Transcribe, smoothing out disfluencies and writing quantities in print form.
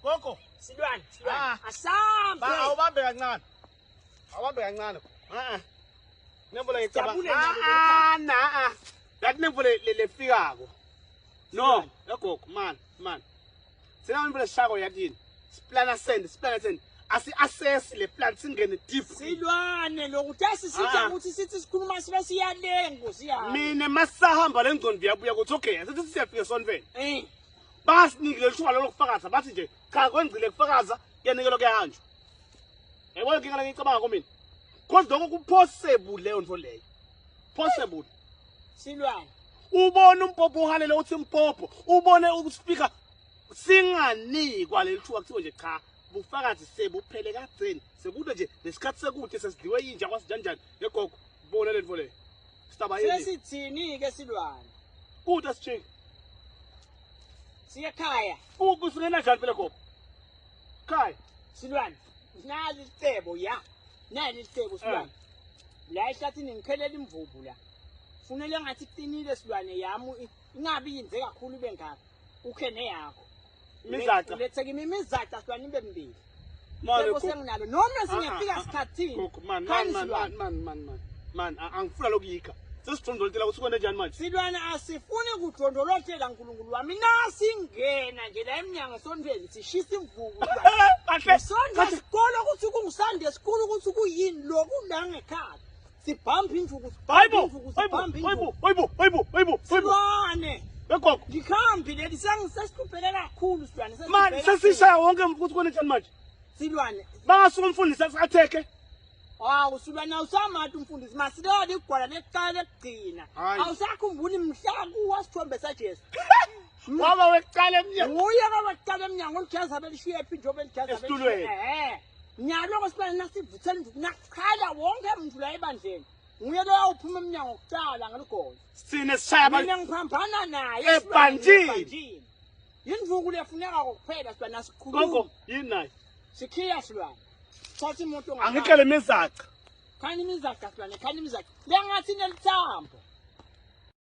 Gogo. S'lwane. Asambe. Awubambe kancane. Awubambe kancane. Nemvula ngicabanga. Yathi nemvula lefikako. No, gogo man. Sina nemvula shako yathini. Splana send. Asi-assess le plan singene deep. S'lwane lokuthi asisitha ukuthi sithi sikhuluma sibe siyalengo siya. Mina masahamba lengcondo ngiyabuya kuthi okay, sithi siyafika sonveni. Basinikile lithuba lokufakaza bathi nje cha kwengcile kufakaza kuyanikelo kuyahanjwa. Yabona inkinga la ngicabanga komina. Kodwa lokho kupossible leyo nto leyo. Possible. S'lwane. Ubone umpopho uhalele uthi impopho, ubone ukuspeaker singanikwa lelithuba kuthiwe nje cha. Bufakazi sebuphele kadzeni sekude nje lesikhathi sekude sesidliwe yinja kwasijanjani yegogo ubone lento le sitaba yini sesithini ke S'lwane kude sijike siyakhaya ukusingena njani phela gogo khaya S'lwane nali licebo ya nali licebo S'lwane la ehlathini ngikhelela imvubu la funele ngathi kuqinile S'lwane yami ingabi yinze kakhulu bengaka ukhe neyakho Mizata. Let's give me Mizata S'lwane ibe mbili. Manje senginalo noma singafika sikhathini. Man, angifuna lokuyika. Sesithondolotela ukuthi kwene njani manje? S'lwane asifuni kudondolotela uNkulunkulu wami nasingena nje la eminyango sonveni sishisa imvubu. Kahle. Sonke sikolo ukuthi kungisande esikhulu ukuthi kuyini lokhu la ngekhaya. Sibhambe imvubu, Hayibo. S'lwane. Gogo. Ngikhambi leli sengisesihlupheke kakhulu S'lwane. Man, sesishaya wonke ukuthi kwene njani manje? S'lwane. Bangasuka umfundisi atheke. Hawu S'lwane awusamati umfundisi masilole igwala lekuqala ekugcina. Awusakhumbuli mhla kuwasithombe saJesu. Waba wekuqala eminyango. Uye wekuqala eminyango olijazi abelishiye phi njobe elijazi esitulweni. Nyalo S'lwane nasivuthela imvubu nakukhala wonke umuntu la ebandleni. Nguye lo uphuma eminyango kuqala ngaligola. Sine sishaya mina ngiphambana naye ebandleni. Yindvuku lefuneka kokuphela S'lwane asikhuluma. Gogo, yini naye? Sikhiya S'lwane. Thatha imoto Angikele Mizaca. Khani Mizaca S'lwane, khani Mizaca. Lengathi nelithambo.